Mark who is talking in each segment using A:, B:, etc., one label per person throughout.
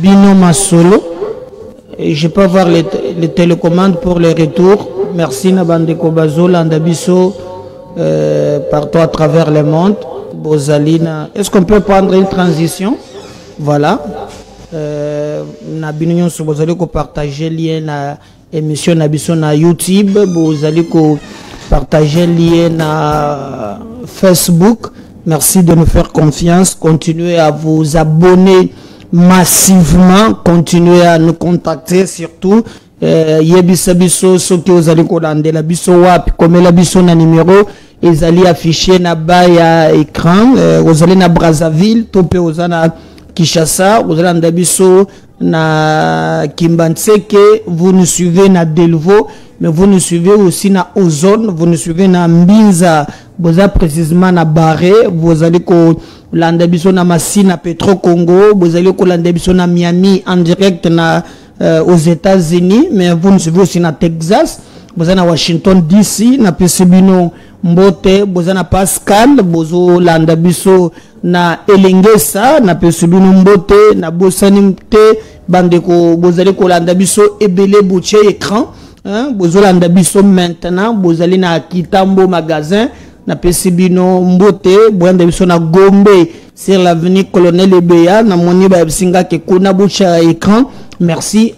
A: Bino Masolo. Et je peux avoir les télécommandes pour le retour. Merci Nabandeko Bazola Andabiso partout à travers le monde. Bozalina. Est-ce qu'on peut prendre une transition? Voilà. Nabino sur Bozaliko partager lien na émission Nabiso na YouTube. Bozaliko partager lien na Facebook. Merci de nous faire confiance. Continuez à vous abonner massivement, continuez à nous contacter surtout. Yebisa biso soki ozali kolandela biso wapi komela biso na numéro ezali affiché na bas ya écran. Ozali na Brazzaville tope ozana Kinshasa, ozali na biso na Kimbanseke, vous nous suivez na Delvaux, mais vous nous suivez aussi na Ozone, vous nous suivez na Mbinza, vous êtes précisément na Barré, vous allez ko landabiso na Massina Petro Congo, vous allez ko landabiso na Miami en direct na aux États-Unis, mais vous nous suivez aussi na Texas, vous êtes na Washington DC, na Pesebino Mbote, vous êtes na Pascal, vous landabiso na Elengesa, na Pesebino Mbote, na Bosanimte, bandeko, vous allez ko landabiso Ebele Bouché écran. Vous allez maintenant, vous allez na Kitambo magasin, na Pesibino Mbote, vous allez na Gombe, sur l'avenue Colonel Ebea, na Moni Babsinga ke kuna boucha écran. Merci.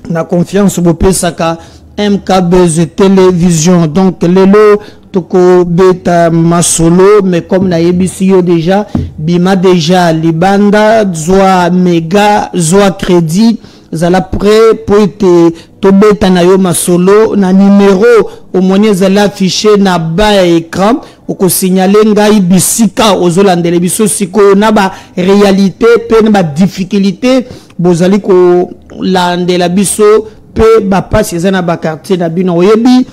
A: Na confiance vous pesaka MKBZ télévision. Donc lelo toko beta masolo, mais comme na yebisi déjà, bima déjà libanda, zoa méga, zoa crédit. Zala prêt pour être tobeta na yo masolo na numéro au moyen zala affiché na bas écran ou ko signaler ngai bisika ozolandele biso siko na ba réalité pe na ba difficulté bozali ko landela biso pe ba passe na ba quartier na bino yebi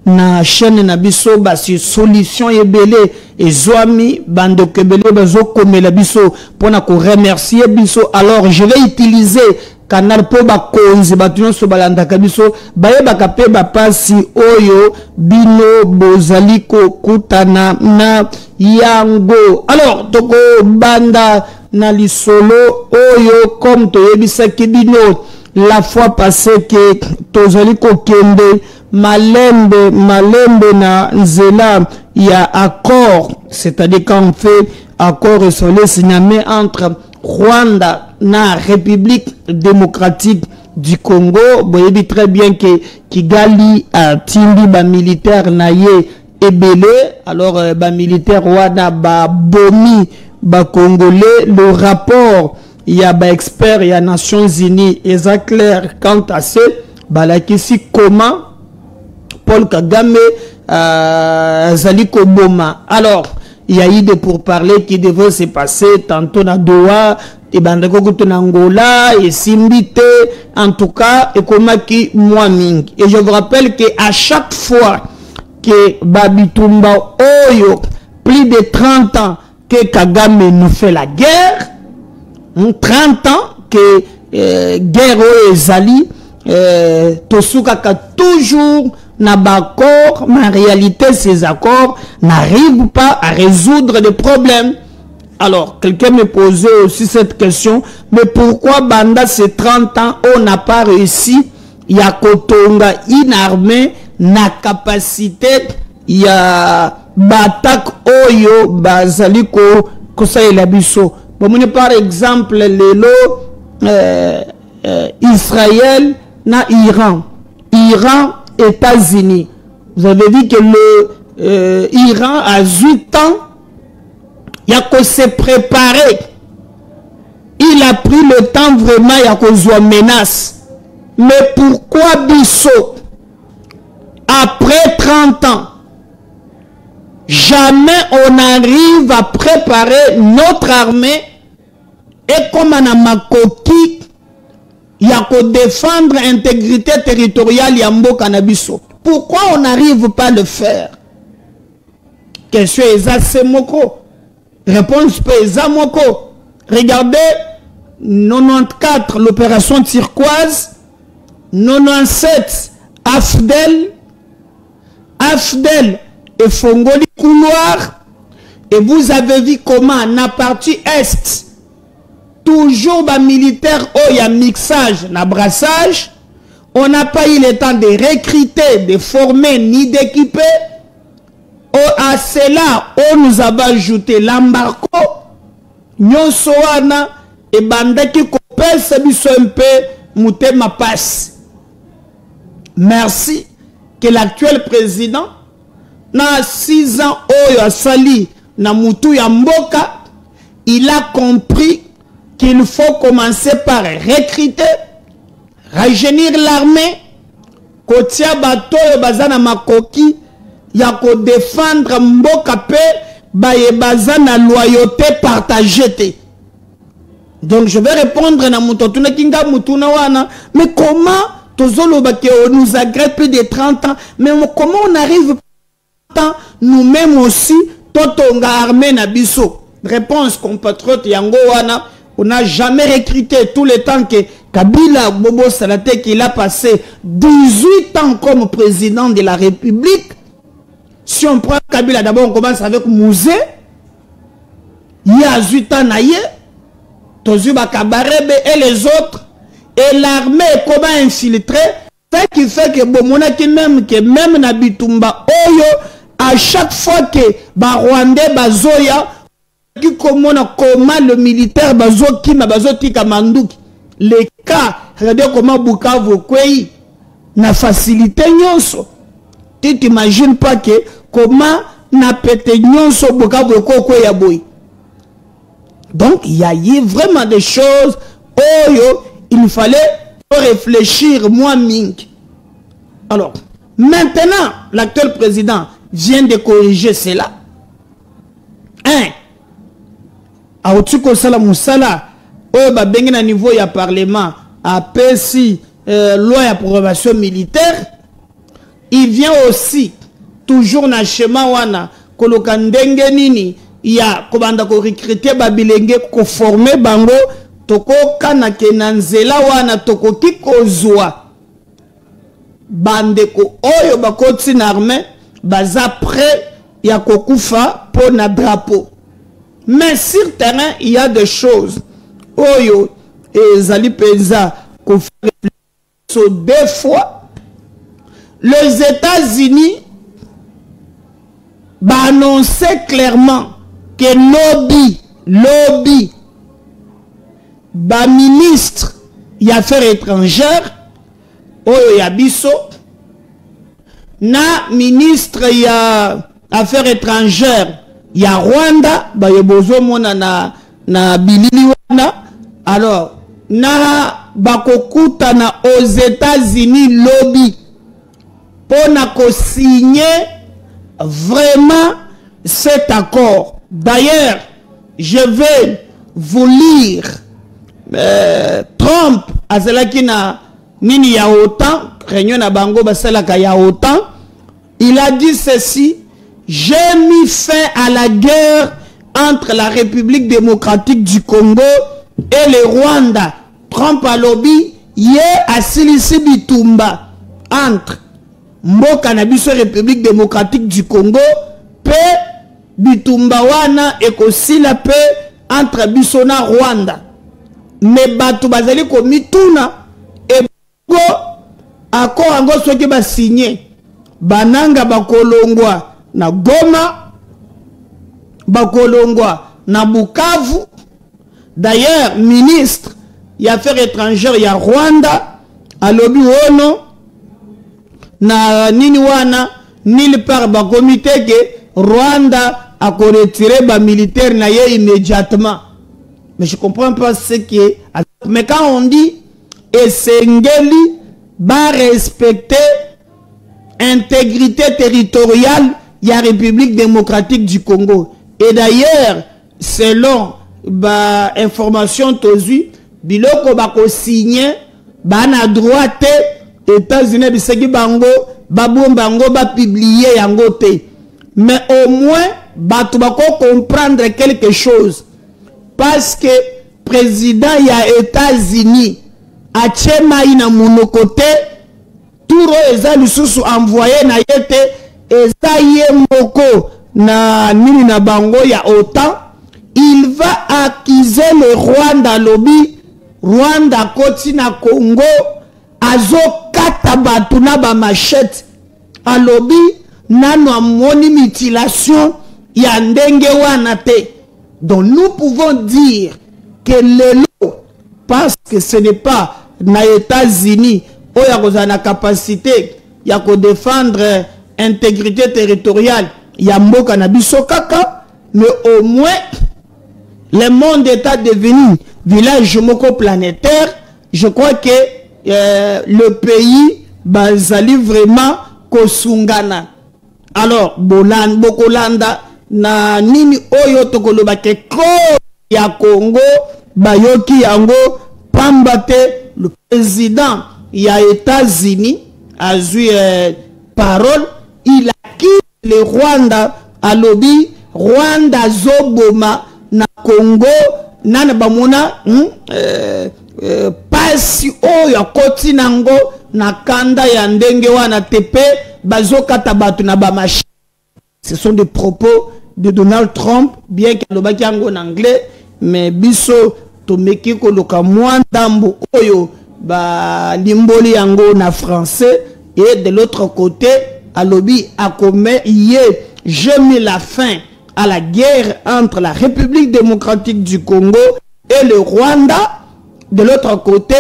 A: na chaîne na biso ba si solution ebele ezwami bando kebele bazo komela biso pona ko remercier biso. Alors je vais utiliser canal po ba konzi batuno so balanda kabiso baye bakape ba pasi oyo bino bozali ko kutana na yango. Alors toko banda na lisolo oyo comme to yebisa kibino la fois passée que tozali ko kende malembe na nzela il y a accord, c'est-à-dire qu'on fait accord et sur les signamés entre Rwanda na République démocratique du Congo. Vous voyez très bien que Kigali a tindi ba militaire na ye ebele. Alors ba militaire Rwanda ba bomi ba Congolais. Le rapport il y a ba expert il y a Nations Unies et ça clair quant à ce balakisi comment Paul Kagame Zali Koboma. Alors, il y a eu des pourparlers qui devaient se passer tantôt na Doha, et Bandeko Angola, et Simbite, en tout cas, et Komaki Mwaming. Et je vous rappelle qu'à chaque fois que Babitumba Oyo, plus de 30 ans que Kagame nous fait la guerre, 30 ans que guerre Oyo Zali, Tosukaka toujours n'a pas accord, mais en réalité ces accords n'arrivent pas à résoudre les problèmes. Alors quelqu'un me posait aussi cette question, mais pourquoi Banda ces 30 ans on n'a pas réussi? Il y a Kotonga une armée na capacité, il y a Batak Oyo Bazaliko Kosa et Labiso. Bon, par exemple Israël na Iran, États-Unis. Vous avez dit que le Iran a 8 ans, il y a qu'à se préparer. Il a pris le temps vraiment, il y a qu'à se menace. Mais pourquoi Bissot, après 30 ans, jamais on arrive à préparer notre armée et comme on a Makoki, il y a qu'à défendre l'intégrité territoriale Yambo Canabiso. Pourquoi on n'arrive pas à le faire? Question Eza Semoko. Réponse Eza Moko. Regardez 94 l'opération turquoise, 97 Afdel et Fongoli couloir. Et vous avez vu comment la partie est, toujours ba militaire il y a mixage na brassage. On n'a pas eu le temps de recruter, de former ni d'équiper. À cela, on nous a ajouté l'embargo. Nyon soana et bandaki kopesa biso mpe mutema passe. Merci que l'actuel président na 6 ans oyo asali na mutu ya mboka, il a compris qu'il faut commencer par recruter, rajeunir l'armée, kotia bato oyo bazana makoki ya ko défendre mboka pe baye bazana loyauté partagée. Donc je vais répondre na mutotuna kinga mutuna wana, mais comment on nous agresse plus de 30 ans, mais comment on arrive nous-mêmes aussi totonga armée na biso? Réponse compatriote yango wana, on n'a jamais recruté tout le temps que Kabila Bobo Salate qu'il a passé 18 ans comme président de la République. Si on prend Kabila d'abord, on commence avec Mouzé. Il y a 8 ans naïe, Tozuba Kabarebe et les autres. Et l'armée comment infiltrer, ce qui fait que Bomona qui même na Bitumba Oyo, à chaque fois que Rwandais Bazoya, qui comment le militaire Bazo Kima Bazo Tika Manduki, les cas, regardez comment Bukavu Kwei na facilité nyonso. Tu t'imagines pas que comment na pété nyonso Bukavu Kwei ya boy. Donc il y a eu vraiment des choses Oyo. Il fallait réfléchir moins ming. Alors, maintenant, l'actuel président vient de corriger cela. A Otsuko Sala Moussala, au Babengina niveau ya parlement, à PSI, loi ya programmation militaire, il vient aussi, toujours na schéma wana, kolokandenge nini, il y a, comment on recruter Babilenge, ko former bango, toko kana kenanzela wana toko kikozwa bandeko oyo bakoti na armée baza prêt ya kokufa pour na drapeau. Mais sur terrain il y a des choses oyo ezali penza ko faire deux fois. Les États-Unis annonçaient clairement que lobby ministre y affaires étrangères oyo ya biso na ministre ya affaires étrangères ya Rwanda bayebozo mona na bilili wana. Alors na bakokuta na aux États-Unis lobby pona ko signer vraiment cet accord. D'ailleurs je vais vous lire Trump azalaki na nini ya OTAN, réunion na bango basalaka ya OTAN, il a dit ceci: j'ai mis fin à la guerre entre la République démocratique du Congo et le Rwanda. Trump a lobby ye asilisi bitumba entre mboka na biso République démocratique du Congo pe bitumba wana ekosila pe entre biso na Rwanda. Mais batu bazali ko mituna e go accord ango soki ba signé bananga bakolongwa na Goma, bakolongwa na Bukavu. D'ailleurs ministre ya affaires étrangères ya Rwanda alobi wono na nini wana nil par ba comité que Rwanda a ko retirer ba militaire na ye immédiatement. Mais je ne comprends pas ce qui est. Mais quand on dit Essengeli va respecter intégrité territoriale, il y a République démocratique du Congo. Et d'ailleurs, selon information tozu, biloko bako signé, bana droite, États-Unis biseki bango, bango ba publier yango te. Mais au moins, batu bako comprendre quelque chose. Parce que président ya États-Unis a tchema ina monokote touro eza lisusu envoyé na yete eza ye moko na nini na bango ya OTAN il va accuser le Rwanda lobby, Rwanda koti na Congo, azo kata batu na ba machette, a lobby, nano amoni mutilation, ya ndenge wana te. Donc nous pouvons dire que le lot, parce que ce n'est pas na États-Unis, où il y a la capacité, il y a défendre intégrité territoriale, il y a mboka na biso kaka, mais au moins, le monde est devenu village moko planétaire. Je crois que le pays bazali vraiment kosungana. Alors, Bokolanda na nini oyo tokoloba ke ko ya Congo bayoki yango pambate le président ya États-Unis a eu parole, il a quitté le Rwanda à lobby Rwanda zoboma na Congo nana bamona pasi oyo koti nango na kanda ya ndenge wana tepe bazokata batu na bamashi. Ce sont des propos de Donald Trump, bien qu'il y ait en anglais, mais biso tomeki koloka mwandambo oyo ba limboli yango na français. Et de l'autre côté, alobi akome yé, j'ai mis la fin à la guerre entre la République démocratique du Congo et le Rwanda. De l'autre côté,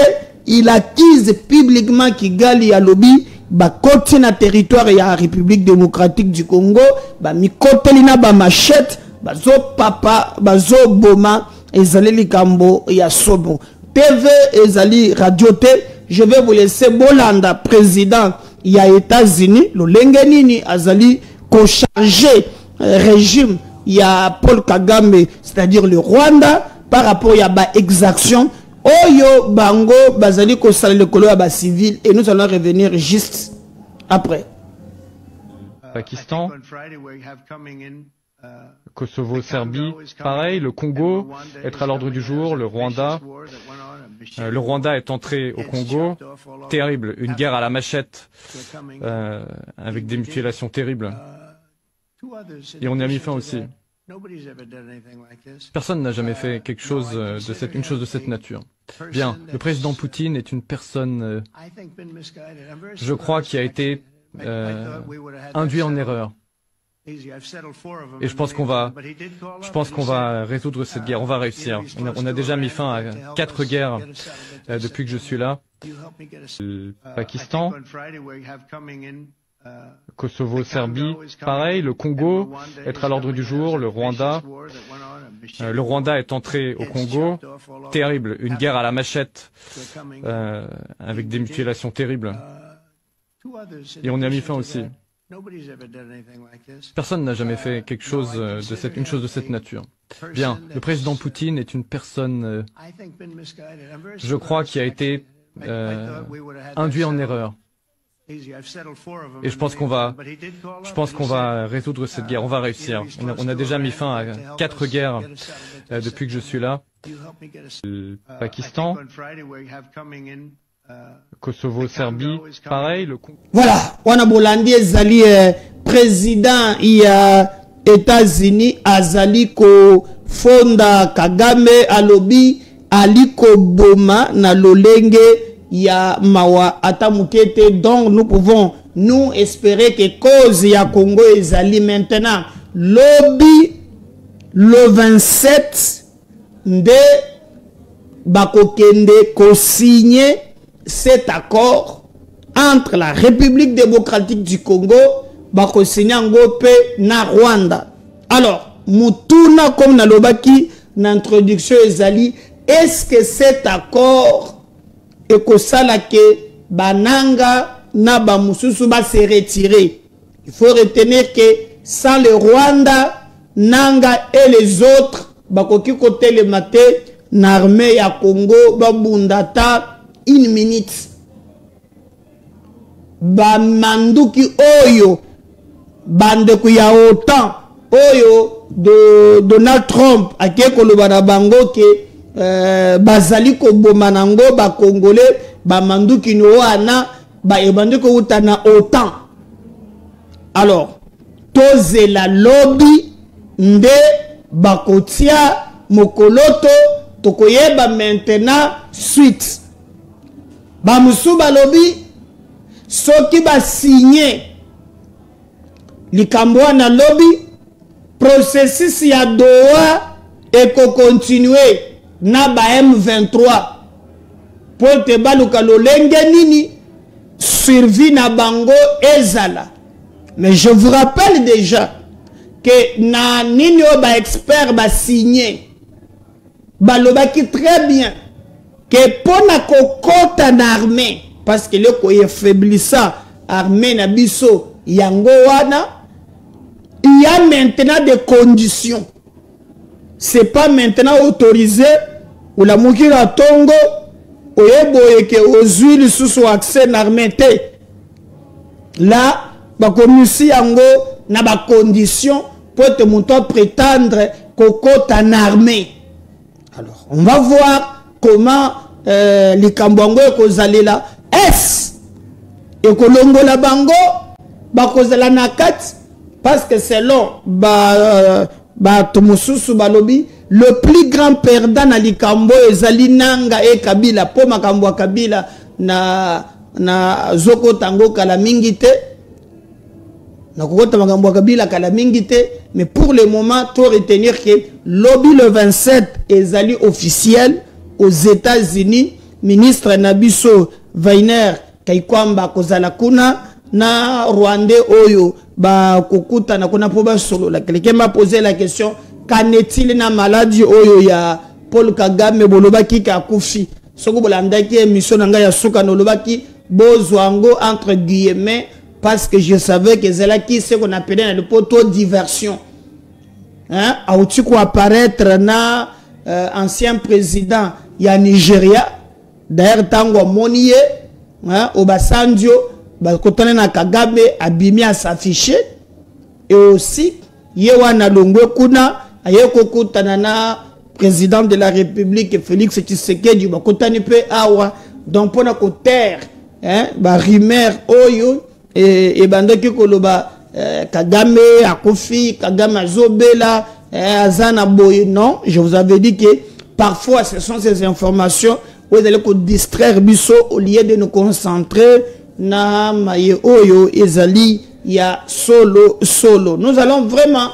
A: il accuse publiquement Kigali alobi ba côté na territoire ya la République démocratique du Congo, ba mi côté lina ba machette, ba zo papa, ba zo boma, ezali likambo ya sobo. TV ezali radio T, je vais vous laisser Bolanda, président ya États-Unis, lo lengenini azali ko charger régime ya Paul Kagame, c'est-à-dire le Rwanda, par rapport à ba exaction. Oyo bango bazali ko sala le kolo ya ba civil, et nous allons revenir juste après.
B: Pakistan, Kosovo, Serbie, pareil, le Congo être à l'ordre du jour, le Rwanda est entré au Congo, terrible, une guerre à la machette, avec des mutilations terribles, et on y a mis fin aussi. Personne n'a jamais fait quelque chose une chose de cette nature. Bien, le président Poutine est une personne, je crois, qui a été induit en erreur. Et je pense qu'on va résoudre cette guerre. On va réussir. On a déjà mis fin à 4 guerres depuis que je suis là. Le Pakistan, Kosovo, Serbie, pareil, le Congo être à l'ordre du jour, le Rwanda est entré au Congo, terrible, une guerre à la machette, avec des mutilations terribles, et on y a mis fin aussi. Personne n'a jamais fait quelque chose une chose de cette nature. Bien, le président Poutine est une personne, je crois, qui a été induit en erreur. Et je pense qu'on va résoudre cette guerre. On va réussir. On a déjà mis fin à 4 guerres depuis que je suis là. Le Pakistan, Kosovo, Serbie, pareil.
A: Voilà, wana bolandi ezali président ya États-Unis azali ko fonda Kagame alobi aliko boma na lolenge ya mawa atamukete. Donc nous pouvons nous espérer que cause ya Congo ezali maintenant lobby le 27 nde bakokende ko signer cet accord entre la République démocratique du Congo bako signer ngo pe na Rwanda. Alors mutuna comme na lobaki na introduction ezali, est-ce que cet accord et que ça là que bananga na ba mususu ba se retirer? Il faut retenir que sans le Rwanda, Nanga et les autres bakoki côté le matin na armée ya Congo ba bundata une minute. Ba manduki oyo bande ku ya OTAN oyo de Donald Trump akeko lo bana bango ke bazali ko bomanango ba congolais ba manduki no wana ba ebande ko utana OTAN. Alors toze la lobby nde bakotia mokoloto tokoyeba maintenant suite bamusu balobi soki ba signé likambo na lobby processus ya Doha eko continuer na ba M23 pour te baluka lolenge nini survie na bango ezala. Mais je vous rappelle déjà que na nini o ba expert ba signé balobaki très bien que pona kokota na armée parce que le ko faiblissa armée na biso yango wana il y a maintenant des conditions. C'est pas maintenant autorisé ou la mukira tongo oyeboye que aux huiles sous accès na armée te. Là ba komisi yango na ba condition pour te monter prétendre kokota na armée. Alors, on va voir comment les Kambongo kozali là. Est-ce et kolongo la bango ba kozala nakat parce que selon Tomosusu balobi le plus grand perdant na likambo ezali nanga e Kabila po makambo ya Kabila na zoko tango kala mingi te na kokota makambo ya Kabila kala mingi te. Mais pour le moment, il faut retenir que lobby le 27 ezali officiel aux États-Unis. Ministre Nabiso Weiner Kaikwamba kozala kuna na Rwandais oyo ba kokuta na kuna po ba solo. Quelqu'un m'a posé la question, qu'en est-il na maladie oyo ya Paul Kagame bolobaki ka kufi. Soko bolandaki émission nanga ya suka no lobaki bozwango entre guillemets parce que je savais que c'est là qui ce qu'on appelait le poteau diversion. Hein, a-tu quoi apparaître na ancien président ya Nigeria d'ailleurs tango moniye hein Obasanjo ba kotana na Kagame abimi à s'afficher et aussi yewana longwe kuna ayeko kutana na président de la République Félix Tshisekedi ba kotani pe awa donc pona ko terre hein ba rimer oyo et bandoki koloba Kagame akufi Kagame azobela azana boy. Non, je vous avais dit que parfois ce sont ces informations où vous allez vous distraire biso au lieu de nous concentrer na maye oyo ezali ya solo. Nous allons vraiment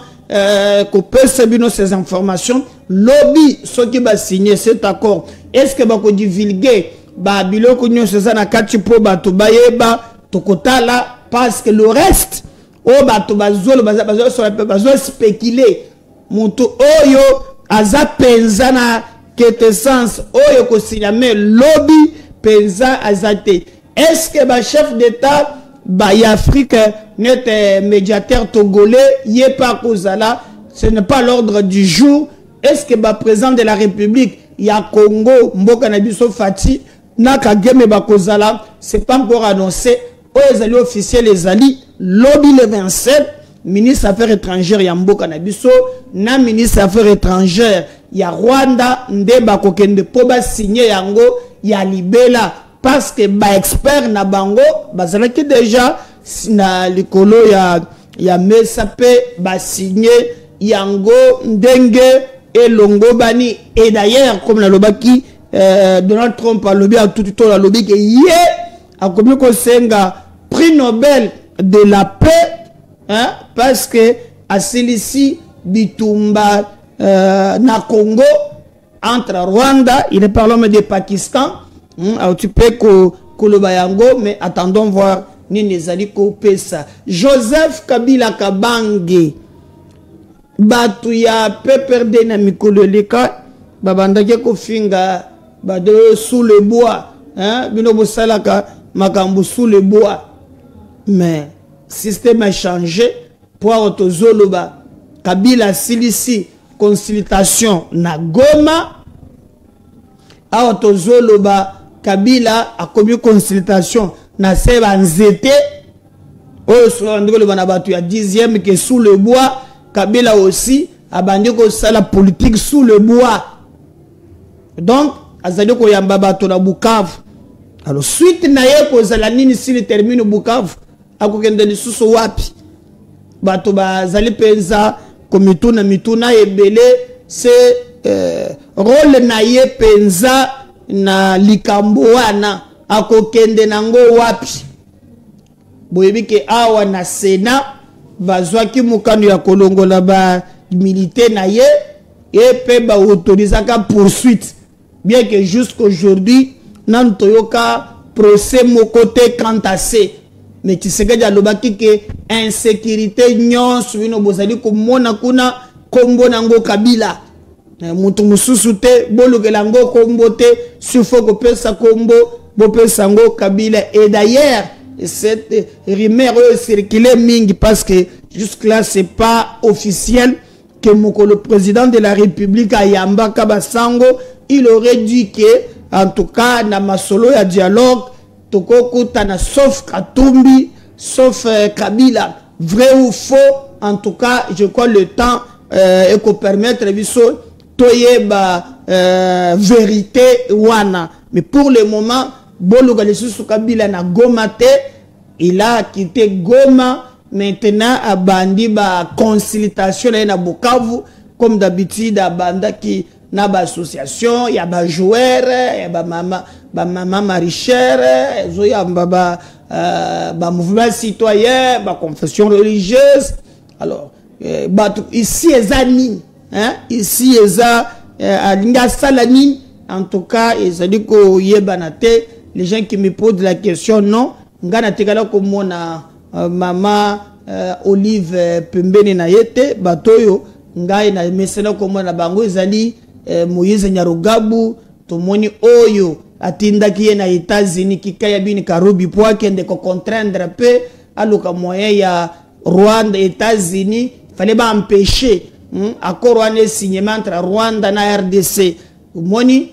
A: couper ces informations. Lobby ceux qui va signer cet accord, est-ce que va ko divulguer ba biloko nyonso za na kati po bato bayeba tokotala parce que le reste o bato bazolo bazo spéculer mutu oyo aza penza na quintessence oyo ko signame lobby penza azate. Est-ce que ba chef d'état ba Afrique net médiateur togolais yé pas kozala, ce n'est pas l'ordre du jour. Est-ce que ba président de la République ya Congo mboka na biso Fati na Kagame ba kozala, c'est pas encore annoncé. Les officiels les alliés lobby le 27 ministre affaires étrangères ya mboka na biso na ministre affaires étrangères ya Rwanda ndeba kokende po ba signer yango ya libela parce que ba expert na bango bazalaki déjà na likolo ya mesape ba signer yango ndenge et longo bani. Et d'ailleurs comme la lobaki Donald Trump a lobby à tout la lobby que a commis ko senga prix Nobel de la paix, hein, parce que à celui-ci bitumba na Congo entre Rwanda, il est parlant de Pakistan, tu peux Kolobayango, mais attendons voir ni nezali ko pesa. Joseph Kabila Kabange batu ya peperde na mikolo leka babandake ko finga bado sous le bois, hein, bino bosalaka makambo sous le bois. Mais système a changé pour autozoloba Kabila silisi consultation na Goma a autozoloba Kabila a commis consultation na Seba Nzete au soir ndolo bana batu ya 10e que sous le bois. Kabila aussi a bandi ko sala politique sous le bois. Donc azali ko yamba batu na Bukavu. Alors suite na ye ko zala nini s'il termine Bukavu akokende lisusu wapi bato bazali penza komituna mituna ebele c'est rôle na ye penza na likambo wana akokende nango wapi boyebi ke awa na Sénat bazwaki mukano ya kolongola ba militaire na ye et pe ba autorisaka poursuite bien que jusqu'aujourd'hui nan toyoka procès mon côté quant à c'est mais tu sais que dialobaki que insécurité nyonso bino bozali ko mona kuna kombo nango Kabila mutu mususu te bolukela ngo kombo te sufoko pesa kombo bo pesa ngo Kabila. Et d'ailleurs cette rumeur circulait mingi parce que jusque là c'est pas officiel que le président de la République Ayamba Kabasango il aurait dit que en tout cas na masolo ya dialogue tokokutana sauf Katumbi sauf Kabila, vrai ou faux, en tout cas je crois le temps et qu'on permettre biso toyeba vérité wana. Mais pour le moment Boluga Lesusu Kabila na Goma te, il a quitté Goma. Maintenant à bandi ba consultation na Bukavu comme d'habitude à banda qui na ba association ya ba joueur ya ba mama marichère zo ya ba mouvement citoyen ba confession religieuse. Alors ici ezani hein, ici eza alinga salani en tout cas ezali ko yebanate. Les gens qui me posent la question non ngana tekala ko mona mama Olive pembeni na yete batoyo ngai na mesena ko mona bango ezali Moïse Nyarugabu tomoni oyo atindaki na États-Unis kikaya bini karubi po akende ko contraindre pe aluka moyen ya Rwanda États-Unis fallait ba empêcher accord wane signé entre Rwanda na RDC moni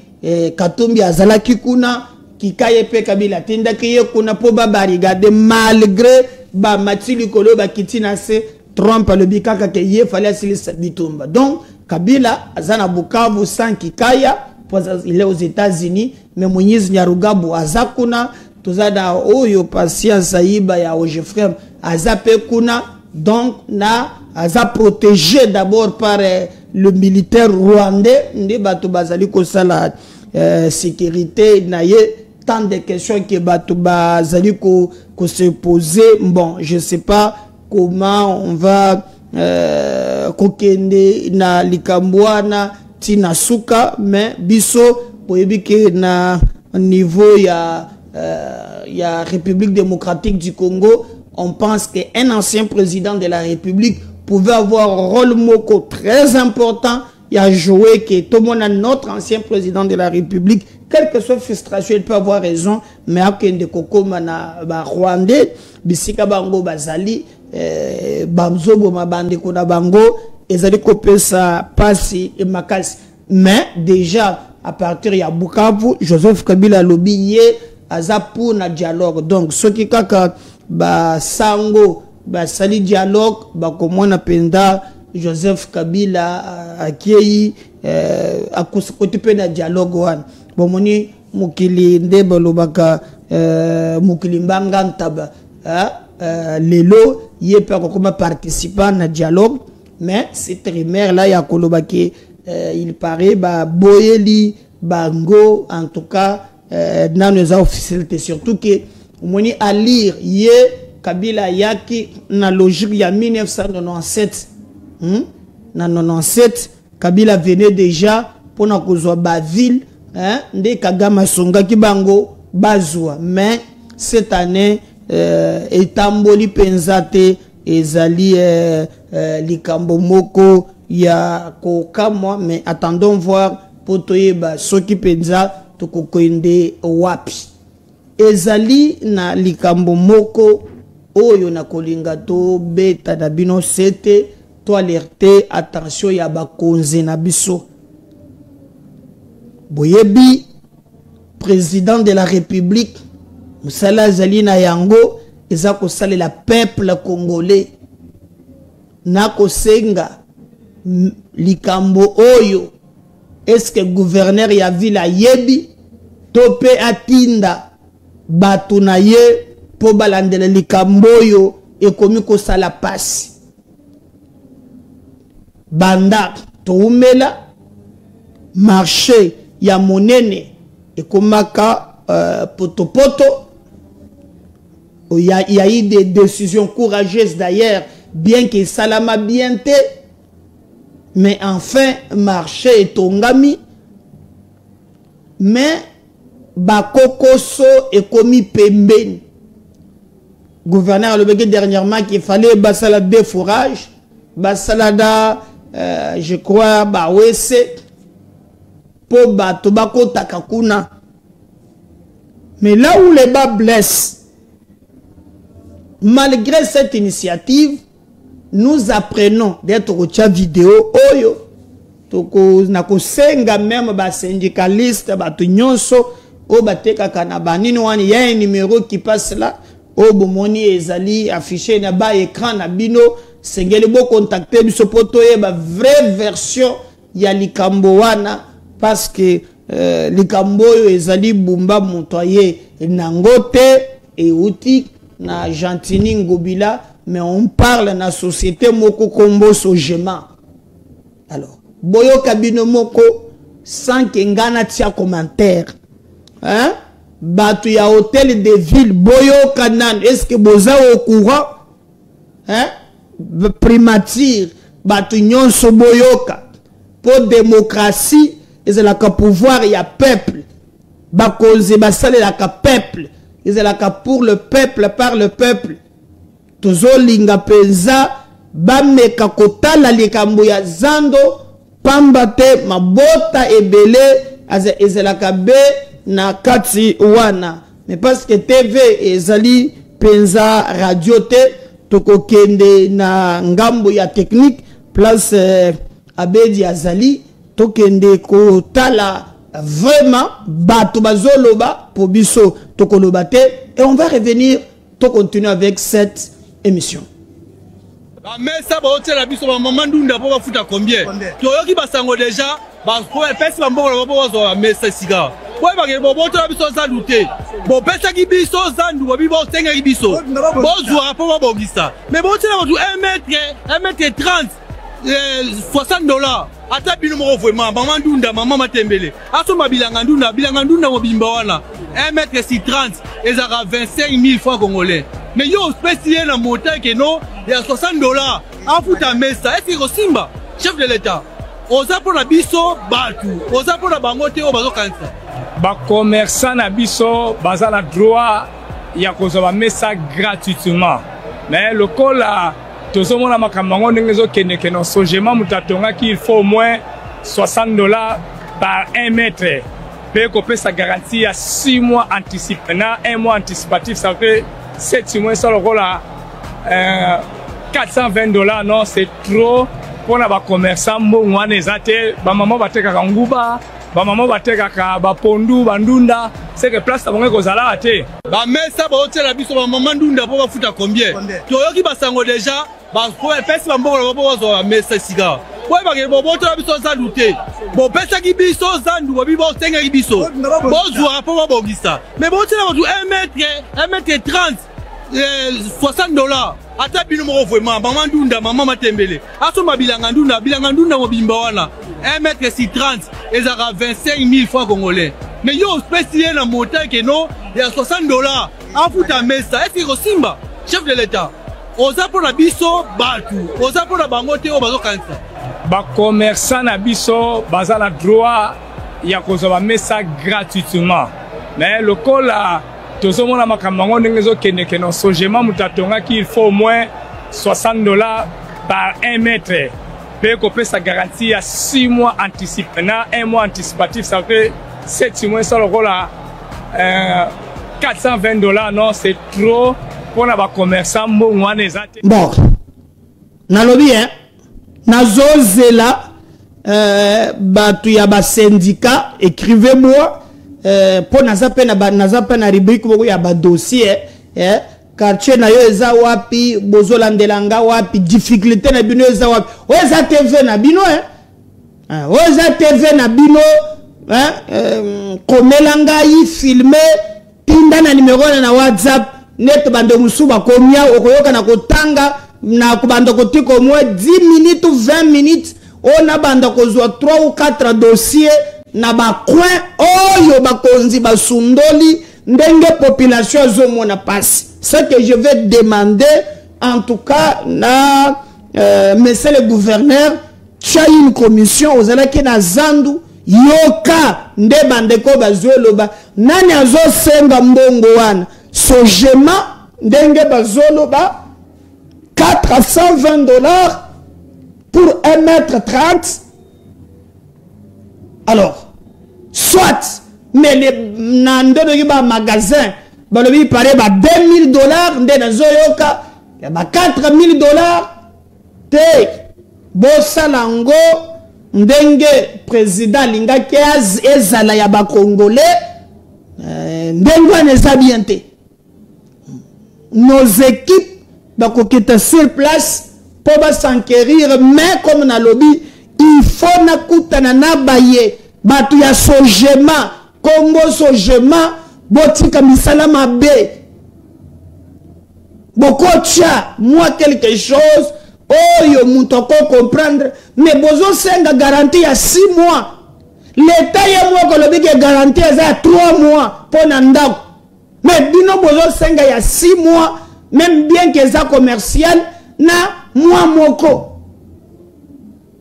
A: Katumbi azalaki kuna kikaye pe Kabila tindaki ye kuna po ba barricade malgré ba matili kolo ba kitina se Trump le bikaka ke ye fallait asilisa bitumba. Donc Kabila azana Bukavu sans kikaya il est aux États-Unis mais Moïse Nyarugabu azakuna tozada oyo patience aiba ya Ojefrem azape kuna. Donc na aza protégé d'abord par le militaire rwandais ndi batu bazali ko sala sécurité na ye. Tant de questions que Batouba Zaliko se poser. Bon, je ne sais pas comment on va kokende na likambwana tina suka, mais biso poebike na niveau ya République démocratique du Congo, on pense qu'un ancien président de la République pouvait avoir un rôle moko très important. Il a joué que tout le monde a notre ancien président de la République. Quelle que soit frustration, il peut avoir raison. Mais après, de Koko Mana Rwandais, Bisika Bango Bazali, Bamzobo Mabande Kona Bango, Ezali Kopesa Passi et Makasi. Mais déjà, à partir de Bukavu, Joseph Kabila Lobiye, Azapu na dialogue. Donc, ce qui kaka ba sango, ba sali dialogue, ba komona penda. Joseph Kabila akieyi akotipe na dialogue wana bomoni mukili nde balobaka mukili mbanga ntaba lelo yepe akokoma participer na dialogue. Mais cette rumeur là ya kolobaki il paraît ba boyeli bango en tout cas dans les officialités surtout que moni à lire ye Kabila yaki na logique ya 1997. Na 97 Kabila venait déjà pour na kozwa ba ville nde Kagame songa ki bango bazwa. Mais cette année etamboli penzate ezali likambo moko ya kokamwa. Mais attendons voir pour toyeba soki penza tokokwende wapi ezali na likambo moko oyo na kolinga to beta na bino sete to alerter attention ya bakonze na biso. Boyebi président de la République musala zali na yango eza ko salela peuple congolais na kosenga likambo oyo. Est-ce que gouverneur ya ville yebi to pe atinda batu na ye po balandela likambo oyo ekomi ko sala pasi. banda toumela marché ya monene ekomaka potopoto. Il y a eu des décisions courageuses d'ailleurs, bien que salama bien te, mais enfin marché est tongami, mais bakokoso est commis pemben. Gouverneur le bégué dernièrement qu'il fallait basala des fourrages, basalada je crois bawese pour batobako takakuna. Mais là où les bas blessent, malgré cette initiative, nous apprenons d'être au chat vidéo oyo toko nako senga même ba syndicaliste ba tunyonso o bateka kana banini wani ya un numéro qui passe là o bomoni ezali affiché na ba écran na bino sengeli bo contacter biso poto ye ba vraie version ya likambo wana parce que likambo yo ezali bumba montoyer nangote et outil na Gentini Ngobila, mais on parle na société moko kombo sojema. Alors, boyo kabino moko sans que ngana tia commentaire. Hein? Batu ya hôtel de ville boyo kanan, est-ce que boza au courant? Hein? Primature batu nyonso boyoka. Pour démocratie, et c'est la pouvoir ya peuple. Bakoze basale la peuple. Ils sont là pour le peuple, par le peuple. Tozo linga penza, bameka kotala likambo ya zando, pambate mabota ebele, ezelaka be na kati wana. Mais parce que TV ezali penza radio te, toko kende na ngambo ya technique, place abedi azali, tokende kotala vraiment bato bazoloba pour biso tokolobate et on va revenir to continuer avec cette émission.
C: Mais ça va au la biso maman ndunda pour futa combien toyoki basango déjà ba pesi bamboko ba zo mais ça siga ouais ba ke bo to la biso za luté bo pesa ki biso zandu bo bibo senga ki biso bo zo pour ba bogisa mais bo tela ba 1 mètre 30 $60. Ata bino moko vraiment maman ndunda maman matembele aso mabilanga ndunda mobimba wana 1 mètre 30 ezaka 25 000 francs congolais mais yo spécial na montant que non il y a $60 afuta mesa est-ce que simba chef de l'état oza pour na biso batu oza pour na bango te o bazo kanisa
D: ba commerçant na biso baza na droit ya kozwa mesa gratuitement mais le cola tous mona makambango ndengezo kende non sojema mutatonga qu'il faut au moins $60 par 1 mètre. Peut couper sa garantie à 6 mois anticipé, 1 mois anticipatif, ça fait 7 mois ça le rôle à $420 non c'est trop pour les commerçants bon on les atte ba maman bateka kanguba ba maman bateka ka ba pondu bandunda c'est que place tabonga kozala atte
C: ba mesa ba hôtel la biso ba maman ndunda pour ba futa combien toyoki basango déjà ba pesi bamboko ba zo mesa siga ouais ba ke bo to la biso za luté bo pesa ki biso zandu bo bibo senga ki biso bo zo pour ba bogisa mais bo tela ba 1 mètre 30 $60 ata bino moko vraiment maman ndunda maman matembele aso mabilanga ndunda mobimba wana 1 mètre 30 ezaka 25 000 francs congolais mais yo spécial na montant que non il y a $60 afuta mesa est-ce que simba chef de l'état oza pour la biso batu oza pour la bango te o bazo kanisa
D: ba commerçant na biso baza na droit ya kozwa mesa gratuitement mais le cola tous mona makambango ndengezo kende non sojema mutatonga qu'il faut au moins $60 par 1 mètre. Peut couper sa garantie à 6 mois anticipé, 1 mois anticipatif, ça fait 7 mois ça le rôle à $420 non c'est trop pour les commerçants bon on les atte.
A: Bon, nalobi hein, nazozela batu ya ba syndicat écrivez-moi pour nazape na rubrique boko ya ba dossier quartier na yo eza wapi bozolandelanga wapi difficulté na bino eza wapi oza TV na bino oza TV na bino komelanga yi filmer tinda na numéro na WhatsApp net bande musuba komia okoyoka na kotanga na kubanda kotiko mwa 10 minutes ou 20 minutes on a banda kozwa 3 ou 4 dossiers na ba coin oyo bakonzi basundoli ndenge population azomona passe. Ce que je vais demander en tout cas na monsieur le gouverneur, tu as une commission aux alaki na zandu yoka nde bandeko bazoloba nani azo senga mbongo wana sojema ndenge bazoloba 420 $ pour 1,30 m. Alors soit mais les nandoni ba magasin balobi pare ba 2000 $ nde nazo yoka ba 4000 $ te bosalango ndenge président lingaki ezala ya ba congolais ndenge neza bien te. Nos équipes bakokita sur place pour s'enquérir, mais comme na lobby il faut na kutana na baye batu ya sojema Congo sojema botika misala mabe bokocha moi quelque chose oyo mutoko comprendre mais bozo senga garantie à 6 mois l'état ya moi ko lobi ke garantie à 3 mois pour ndako mais bino bozo senga ya 6 mois même bien que ça commercial na moi moko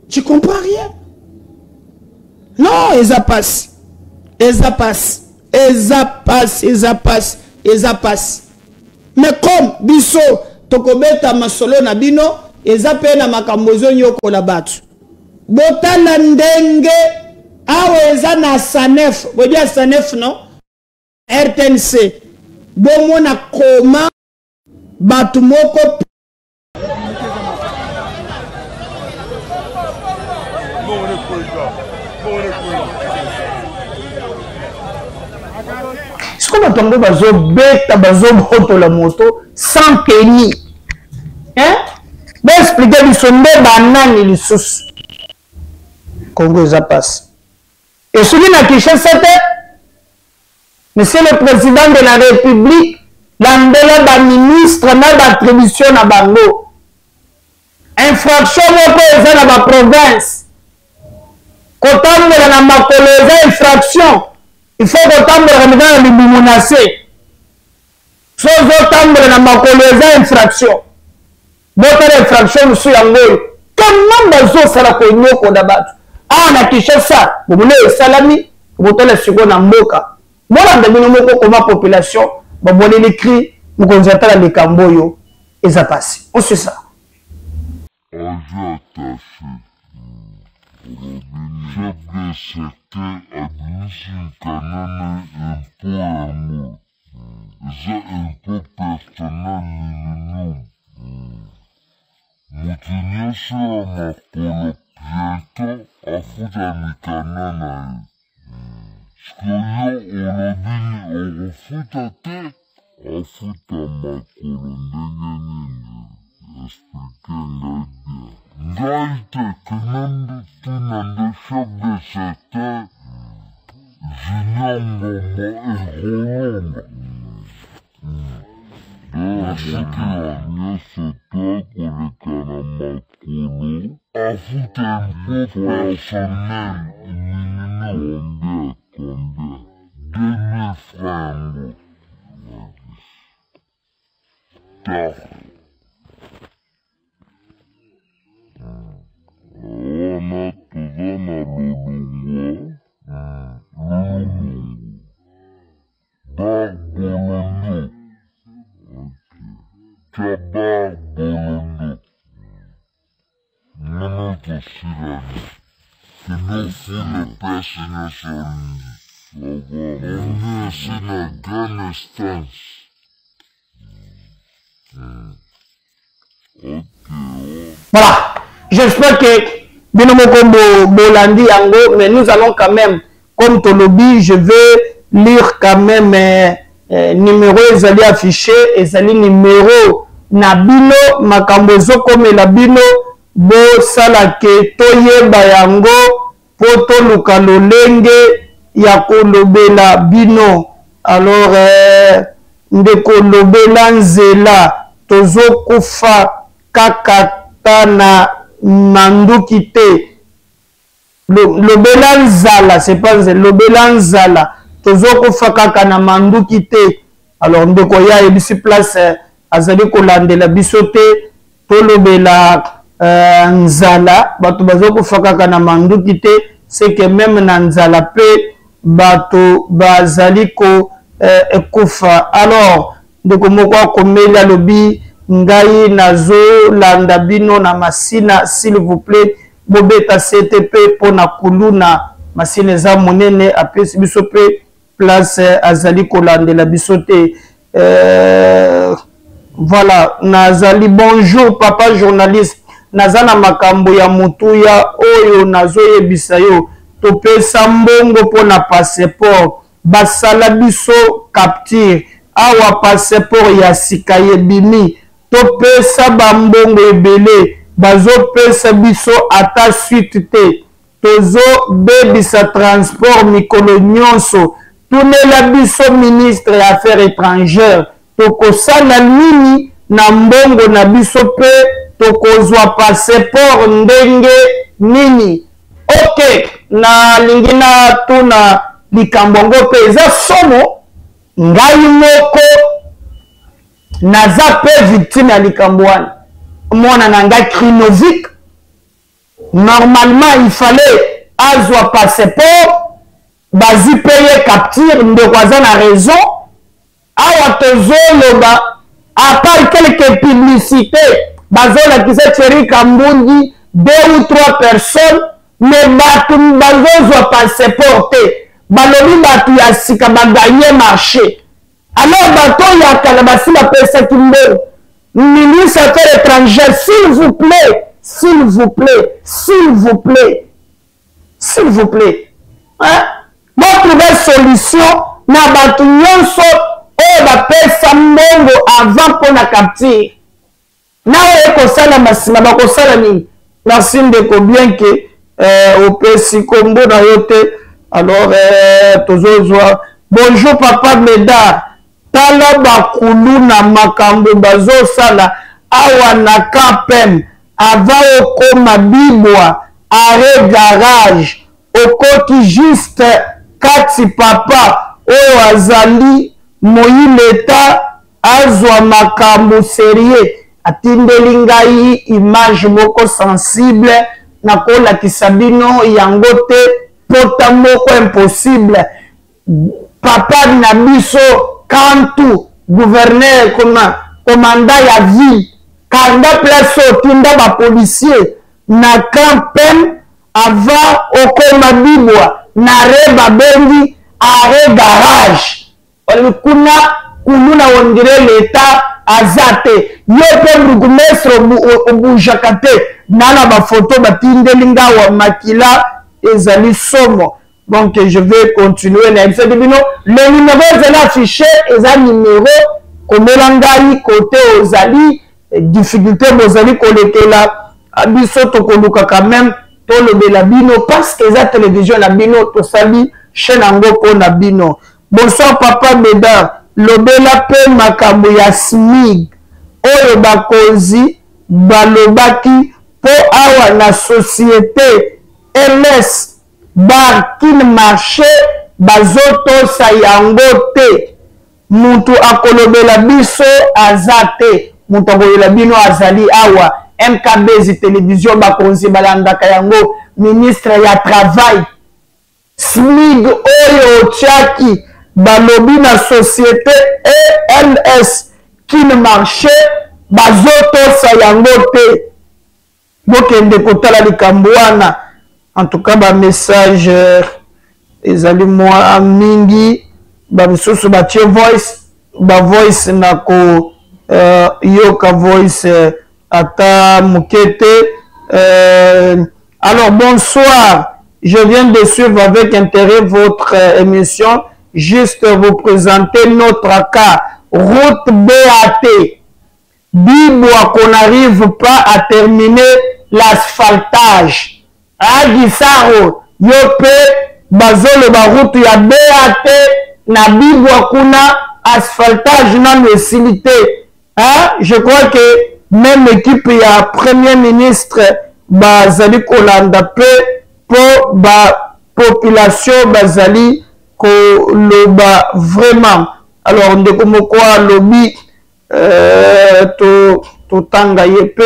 A: tu comprends rien. Non, ça passe. Ça passe. Ça passe. Ça passe. Ça passe. Mais comme biso tokobeta masolo na bino eza pe na makambozo nyoko la batu botala ndenge awe eza na sanef bodia sanef non RTNC bomona koma batu moko est-ce qu'on attend bazo beta bazo moto la moto sans tenir hein ben expliquer du sonde banani les sous Congo ça passe et celui na Kinshasa monsieur le président de la République l'ambela ba ministre na ba attribution na bango infraction moko eza na ba province kotambola na makolo eza infraction il faut kotambola na dans le menacé so zotambola na makolo eza infraction botala infraction sur yango comment bazo sala ko nyoko da batu na Kinshasa bomule salami botala siko na mboka mona ndabino moko koma population babone les cris mukonzata le kamboyo eza passé on sait ça
E: chef de secteur administration canane impôt za impôt personnel minimum mutinyesha makolo bientôt afuta mikanana skoyo olobini ofuta te afuta makolo ndenge nini explique ngai bien ngai te kenandu tinande chef de secteur zinyangoma eholonga asiki nyonso twakolekana makolo afuta impôt personnel minimum combien 2000 francs on a toujours na lolongwa bar bolondo tia bar bolondo nano tosilani kino fule pesi nyosoni on esi na grande instance
A: voilà, j'espère que Bolandi Yango, mais nous allons quand même, comme Tolobi, je vais lire quand même numéro ezali affiché, ezali numéro Nabino, Makambozo comme Nabino, Bo Salake, Toye Bayango, Poto Lukalolenge, Yako Lobela Bino, alors Ndeko Lobela Nzela, Tozo Kufa, Kakatana, Mandukite, lobela nzala, c'est pas lobela nzala tozoko fakaka na manduki te. Alors ndeko ya ebisi place azali kolandela biso te tolobela nzala bato bazoko fakaka na manduki te, c'est que même na nzala pe bato bazali ko ekufa. Alors ndeko moko akomeli alobi ngai nazo landa bino na masina, s'il vous plaît bobeta CTP pona kuluna masina za monene apesi biso pe place azali kolandela biso te. Voilà, nazali bonjour papa journaliste, nazana makambo ya mutuya oyo nazo yebisa yo topesa mbongo pona passeport basala biso capture awa passeport ya sika yebimi topesa bambongo ebele bazopesa biso ata suite te tozo bebisa transport mikolo nyonso tunela biso ministre ya affaires étrangères tokosala nini na mbongo na biso pe tokozwa passeport ndenge nini. Ok, na lingi na tuna likambo ngo pe eza somo ngai moko naza pe victime ya likambo wana mwana na ngai Krinovic. Normalement il fallait azwa passeport bazi paye capture ndeko aza na raison awa tozoloba à part quelques publicités bazolakisa Thierry Kambundi 2 ou 3 personnes mais bato bazozwa passeport te balobi bato ya sika baganye marché. Alors bato ya kala basi bapesaki mbongo ministre des Affaires étrangères, s'il vous plaît, s'il vous plaît, s'il vous plaît, s'il vous plaît, hein? Bon, trouver solution na bato nyonso oyo bapesa mbongo avant pour la capture. Na oyo kosala masima bakosala nini? Merci ndeko bien que opesi kombo na yo te. Alors tozozwa bonjour papa Médard. Tala bakulu na makambo bazosala awa na kapem avant okoma bibwa arrêt garage okoti juste kati papa oyo azali moyileta azwa makambo sérieux atindeli ngai image moko sensible nakolakisa bino yango te pota moko impossible. Papa na biso Kantu, gouverneur, commandant ya ville, kanda place otinda ba policier, na campagne avant okoma bibwa, na reba bengi, arrêt garage. Kuna kuluna ondire l'État azate. Yope mrugumesro obujakate, nana ba photo batinde linga wa makila, ezali somo. Donc je vais continuer. Le numéro est affiché, et un numéro comme l'angai côté aux ali, difficulté aux ali collecter là, abisoto koluka quand même, to le belabino parce que la télévision la bino to sali chaîne ango pour la bino. Bonsoir papa Médard, le bela pe makambo ya smig, oyo bakozi balobaki po awa na société MS. Bar kin marché bazoto sayango te mutu akolobela biso azate mutu akolobela bino azali awa MKB télévision bakonzi balandaka yango ministre ya travail SMIG oyo tiaki balobi na société ELS kin marché bazoto sayango te bokende kotala likambo wana. En tout cas, ba message les moi mingi ba misusu ba voice ba voice nako yoka voice ata mukete. Alors bonsoir, je viens de suivre avec intérêt votre émission. Juste vous présenter notre cas. Route BAT. Bibwa qu'on n'arrive pas à terminer l'asphaltage. Agisaro yope bazolo ba route ya BAT na bibwa kuna asphaltage na facilité. Hein? Je crois que même l'équipe ya premier ministre bazali kolanda pe pour la population bazali koloba vraiment. Alors ndeko mokwa lobby to tanga yepe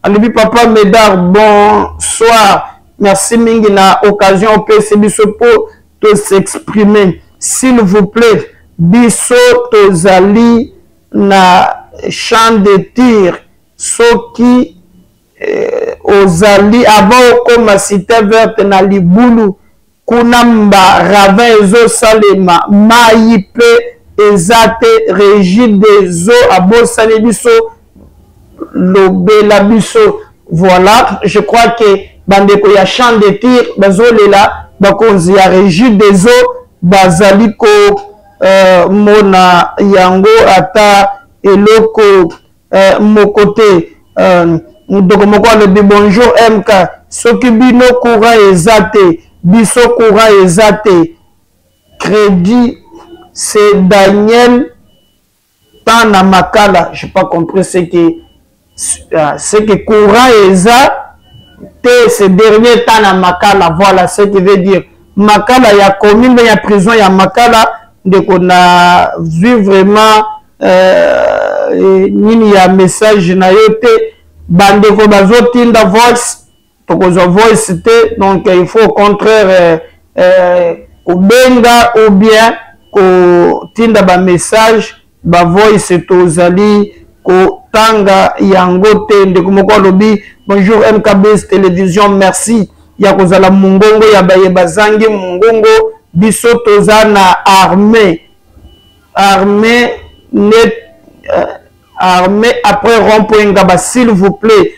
A: alobi papa Médard bonsoir, merci mingi na occasion pese biso po to s'exprimer s'il vous plaît. Biso tozali na champ de tir soki ozali avant okoma cité verte na libulu kuna mba ravin ezosalema mai pe ezate régie des eaux abosani biso lobela biso. Voilà, je crois que bandeko ya champ de tir bazolela bakonzi ya régie des eaux bazali ko mona yango ata eloko mokote ndoko moko alobi bonjour MK soki bino courant ezate biso courant ezate crédit c'est Daniel Tana Makala. Je n'ai pas compris ce que courant eza ce dernier Tana Makala. Voilà ce qui veut dire Makala ya commune ya prison ya Makala de qu'on a vu vraiment nini ya message na yote bande ko bazotinda voice tokozo voice te, donc il faut au contraire kubenga ou bien ko tinda ba message ba voice tozali ko tanga yango te. Ndeko moko lobi bonjour MKBS télévision, merci ya kozala mungongo ya baye bazangi mungongo biso tozana armée armée après rond-point Ngaba s'il vous plaît